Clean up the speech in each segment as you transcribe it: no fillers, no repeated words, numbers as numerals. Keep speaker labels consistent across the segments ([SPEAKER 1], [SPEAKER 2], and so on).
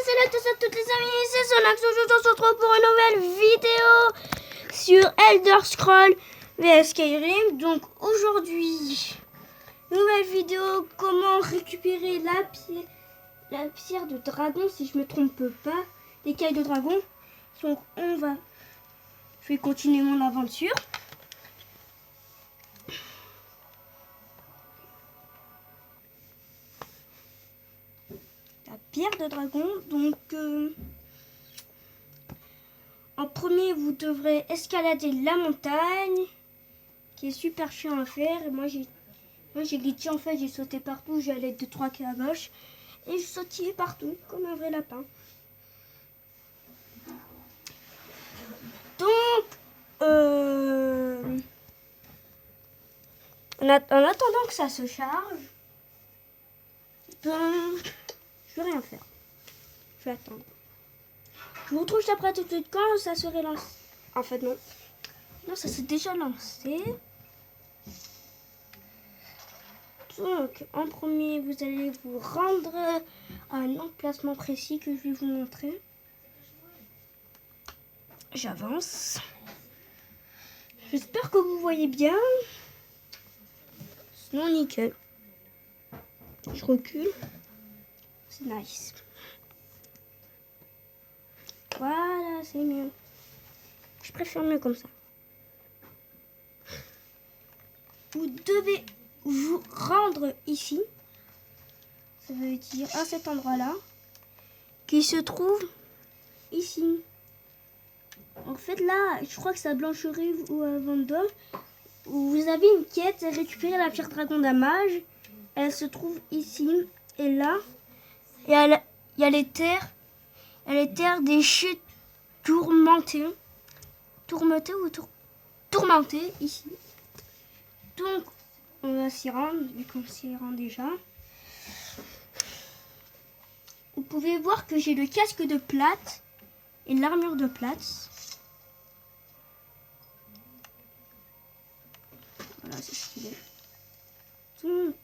[SPEAKER 1] salut à tous et à toutes les amis, c'est Sonax. Aujourd'hui on se retrouve pour une nouvelle vidéo sur Elder Scrolls vs Skyrim. Donc aujourd'hui, nouvelle vidéo, comment récupérer la pierre de dragon, si je me trompe pas, l'écaille de dragon. Donc je vais continuer mon aventure. La pierre de dragon, donc en premier vous devrez escalader la montagne, qui est super chiant à faire. Moi j'ai glitché, en fait j'ai sauté partout, j'allais de 3 à gauche et je sautillais partout comme un vrai lapin. Donc en attendant que ça se charge, je vais rien faire. Je vais attendre. Je vous retrouve juste après tout de suite quand ça serait lancé. En fait non. Non, ça s'est déjà lancé. Donc en premier vous allez vous rendre à un emplacement précis que je vais vous montrer. J'avance. J'espère que vous voyez bien. Sinon nickel. Je recule. C'est nice. Voilà, c'est mieux. Je préfère mieux comme ça. Vous devez vous rendre ici. Ça veut dire à cet endroit-là. Qui se trouve ici. En fait là, je crois que c'est à Blancherie ou à Vendôme. Vous avez une quête, récupérer la pierre dragon d'un mage. Elle se trouve ici et là. Et il y a les terres. Il y a les terres des chutes tourmentées. Tourmentées ici. Donc on va s'y rendre, vu qu'on s'y rend déjà. Vous pouvez voir que j'ai le casque de plate et l'armure de plate. Voilà, c'est stylé. Donc,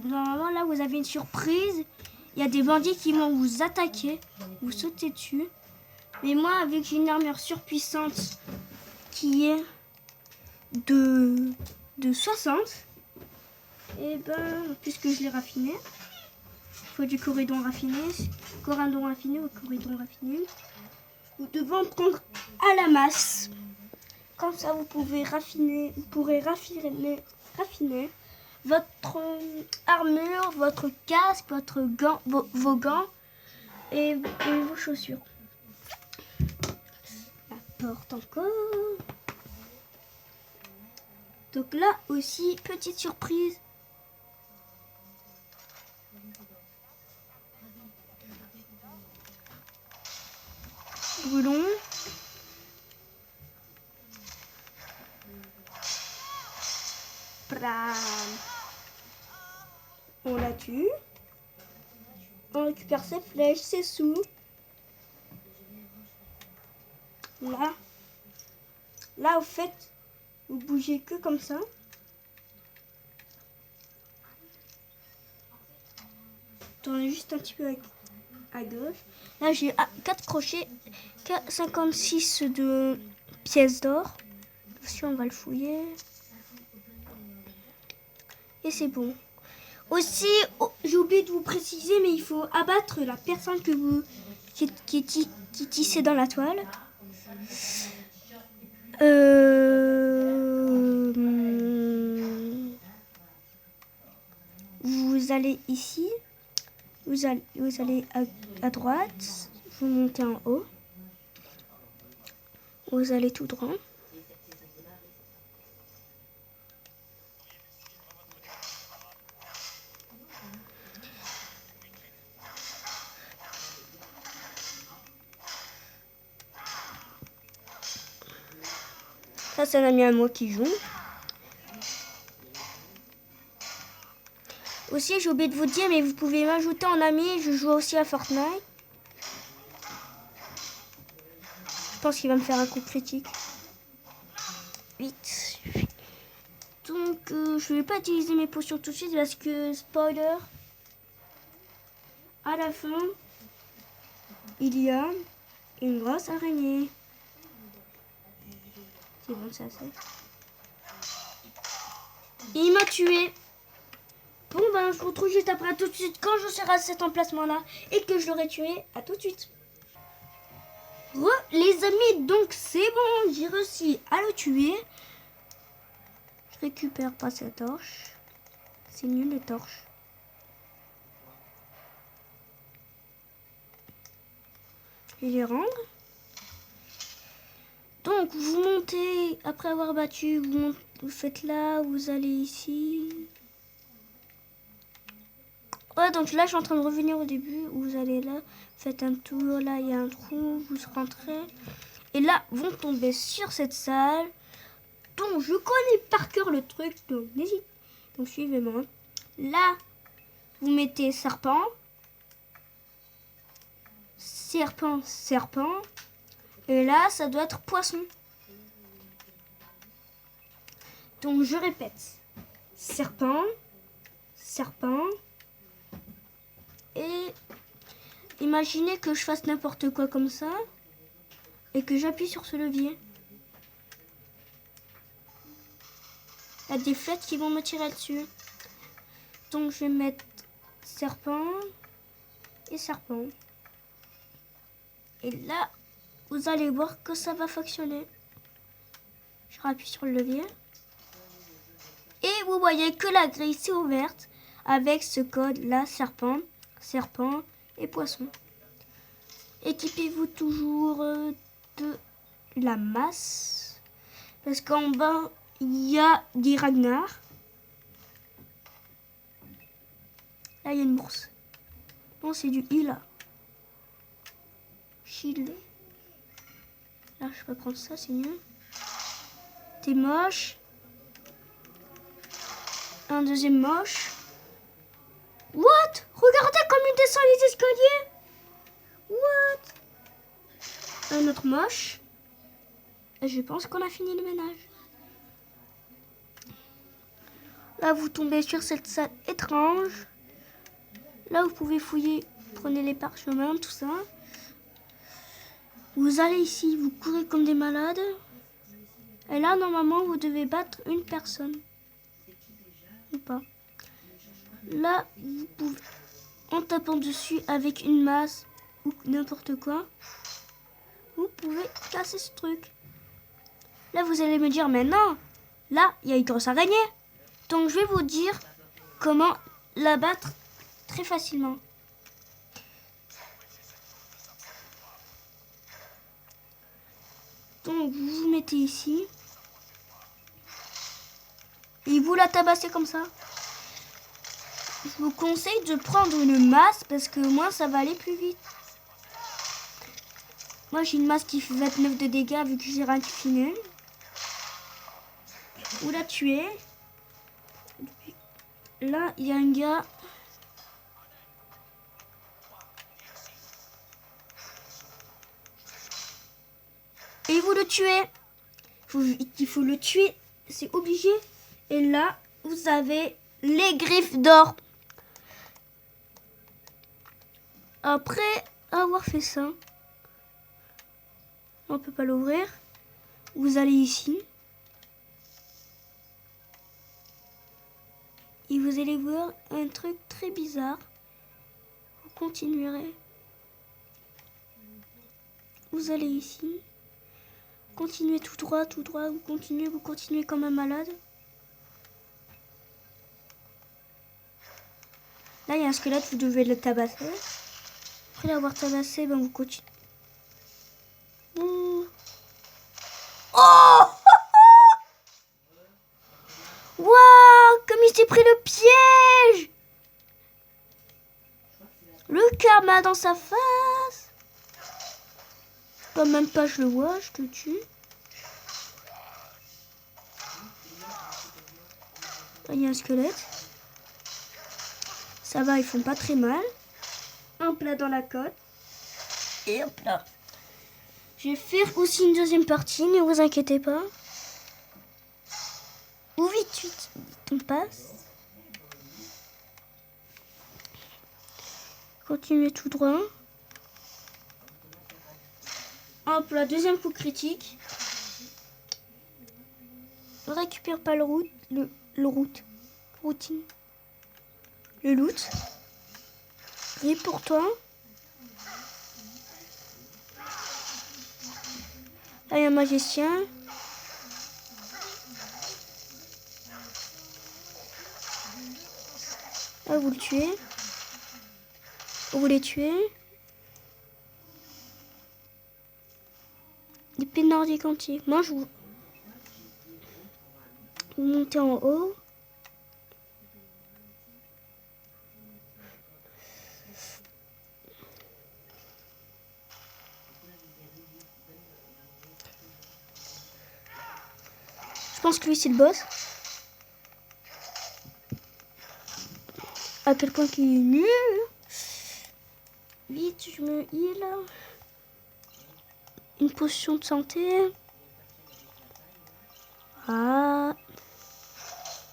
[SPEAKER 1] normalement, là, vous avez une surprise. Il y a des bandits qui vont vous attaquer, vous sauter dessus. Mais moi, avec j'ai une armure surpuissante qui est de 60, et ben, puisque je l'ai raffiné, il faut du corridon raffiné, corindon raffiné ou corridon raffiné. Vous devez en prendre à la masse. Comme ça, vous pourrez raffiner votre armure, votre casque, votre gant, vos gants et vos chaussures. La porte encore. Donc là aussi, petite surprise. Brûlons. On la tue. On récupère ses flèches, ses sous. Là, au fait, vous bougez que comme ça. Tournez juste un petit peu à gauche. Là, j'ai 4 crochets, 56 de pièces d'or. Si on va le fouiller. Et c'est bon. Aussi, j'ai oublié de vous préciser, mais il faut abattre la personne qui est tissée dans la toile. Vous allez ici. Vous allez à droite. Vous montez en haut. Vous allez tout droit. Ça, c'est un ami à moi qui joue. Aussi, j'ai oublié de vous dire, mais vous pouvez m'ajouter en ami. Je joue aussi à Fortnite. Je pense qu'il va me faire un coup critique. Vite. Donc, je vais pas utiliser mes potions tout de suite parce que, spoiler, à la fin, il y a une grosse araignée. C'est bon, ça c'est. Il m'a tué. Bon ben, je vous retrouve juste après, à tout de suite, quand je serai à cet emplacement-là et que je l'aurai tué. À tout de suite. Les amis, donc c'est bon, j'ai réussi à le tuer. Je récupère pas sa torche. C'est nul les torches. Je vais les rendre. Donc vous montez, après avoir battu, vous faites là, vous allez ici. Ouais, donc là je suis en train de revenir au début, vous allez là, faites un tour, là il y a un trou, vous rentrez. Et là, vous tombez sur cette salle. Donc je connais par cœur le truc, donc n'hésitez. Donc suivez-moi. Là, vous mettez serpent. Serpent, serpent. Et là, ça doit être poisson. Donc je répète. Serpent, serpent. Et imaginez que je fasse n'importe quoi comme ça. Et que j'appuie sur ce levier. Il y a des flèches qui vont me tirer dessus. Donc je vais mettre serpent et serpent. Et là, vous allez voir que ça va fonctionner. Je rappuie sur le levier. Et vous voyez que la grille s'est ouverte avec ce code là, serpent, serpent et poisson. Équipez-vous toujours de la masse. Parce qu'en bas, il y a des Ragnar. Là, il y a une bourse. Non, c'est du I là. Shield. Là, je peux prendre ça, c'est mieux. T'es moche. Un deuxième moche. What? Regardez comme il descend les escaliers. What? Un autre moche. Et je pense qu'on a fini le ménage. Là, vous tombez sur cette salle étrange. Là, vous pouvez fouiller. Prenez les parchemins, tout ça. Vous allez ici, vous courez comme des malades. Et là, normalement, vous devez battre une personne. Ou pas. Là, vous pouvez, en tapant dessus avec une masse ou n'importe quoi, vous pouvez casser ce truc. Là, vous allez me dire, mais non, là, il y a une grosse araignée. Donc, je vais vous dire comment la battre très facilement. Donc, vous vous mettez ici. Et vous la tabassez comme ça. Je vous conseille de prendre une masse parce que moi, ça va aller plus vite. Moi, j'ai une masse qui fait 29 de dégâts vu que j'ai raffiné. Vous la tuez. Là, il y a un gars. Et vous le tuez. Il faut le tuer. C'est obligé. Et là, vous avez les griffes d'or. Après avoir fait ça, on peut pas l'ouvrir. Vous allez ici. Et vous allez voir un truc très bizarre. Vous continuerez. Vous allez ici. Continuez tout droit, vous continuez comme un malade. Là, il y a un squelette, vous devez le tabasser. Après l'avoir tabassé, ben vous continuez. Oh! Waouh! Comme il s'est pris le piège! Le karma dans sa face! Quand même pas, je le vois, je te tue. Là, il y a un squelette. Ça va, ils font pas très mal. Un plat dans la côte. Et hop là. Je vais faire aussi une deuxième partie, ne vous inquiétez pas. Ou vite, vite. On passe. Continuez tout droit. Hop, la deuxième coup critique. Ne récupère pas le routine. Le loot. Et pour toi. Là, il y a un magicien. Là, vous le tuez. Vous les tuez. L'épée nordique antique. Moi, je vous montez en haut. Je pense que lui, c'est le boss. À quel point qu'il est nul. Vite, je me heal. Une potion de santé. Ah.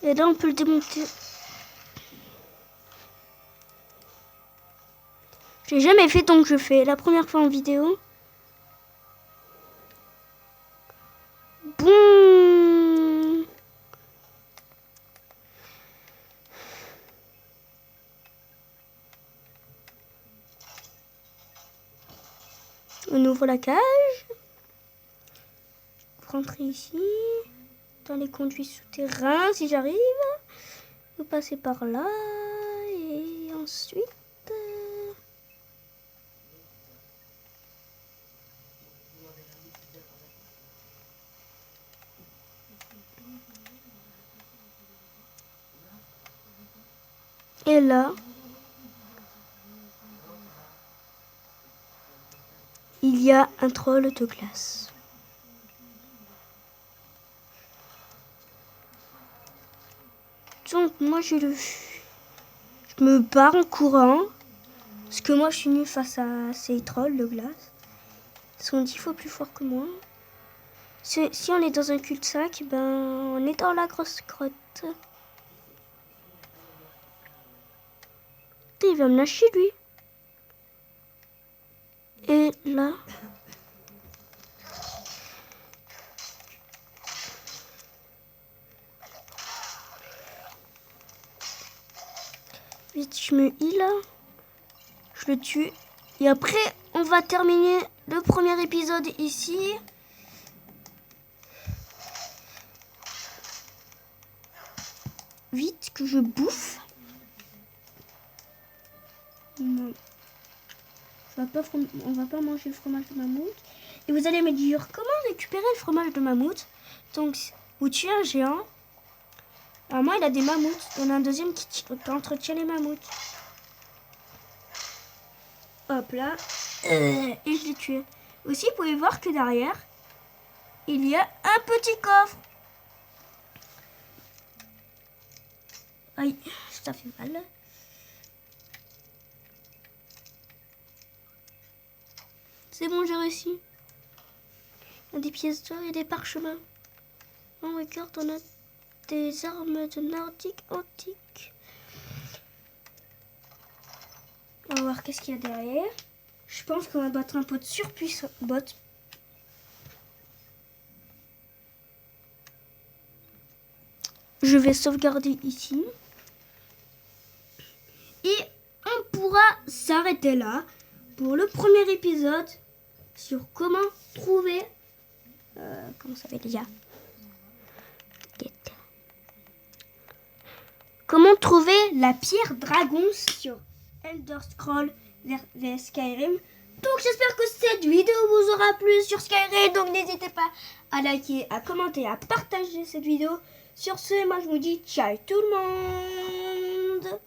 [SPEAKER 1] Et là, on peut le démonter. J'ai jamais fait, donc je fais la première fois en vidéo. Boum. On ouvre la cage. Vous rentrez ici. Dans les conduits souterrains, si j'arrive. Vous passez par là. Et ensuite... Et là... il y a un troll de glace. Donc moi je me barre en courant. Parce que moi je suis nul face à ces trolls de glace. Ils sont 10 fois plus forts que moi. Si on est dans un cul-de-sac, ben on est dans la grosse grotte. Il va me lâcher lui. Et là... vite, je me heal. Je le tue. Et après, on va terminer le premier épisode ici. Vite, que je bouffe. Non. On va pas manger le fromage de mammouth. Et vous allez me dire, comment récupérer le fromage de mammouth? Donc, vous tuez un géant. Alors moi, il a des mammouths. Il y en a un deuxième qui entretient les mammouths. Hop là. Et je l'ai tué. Aussi, vous pouvez voir que derrière, il y a un petit coffre. Aïe, ça fait mal. C'est bon, j'ai réussi. Il y a des pièces d'or et des parchemins. On regarde, on a des armes de nordique antique. On va voir qu'est-ce qu'il y a derrière. Je pense qu'on va battre un pote surpuissant. Je vais sauvegarder ici. Et on pourra s'arrêter là pour le premier épisode sur comment trouver... comment ça s'appelle déjà? Comment trouver la pierre dragon sur Elder Scrolls vs Skyrim. Donc j'espère que cette vidéo vous aura plu sur Skyrim. Donc n'hésitez pas à liker, à commenter, à partager cette vidéo. Sur ce, moi je vous dis ciao tout le monde.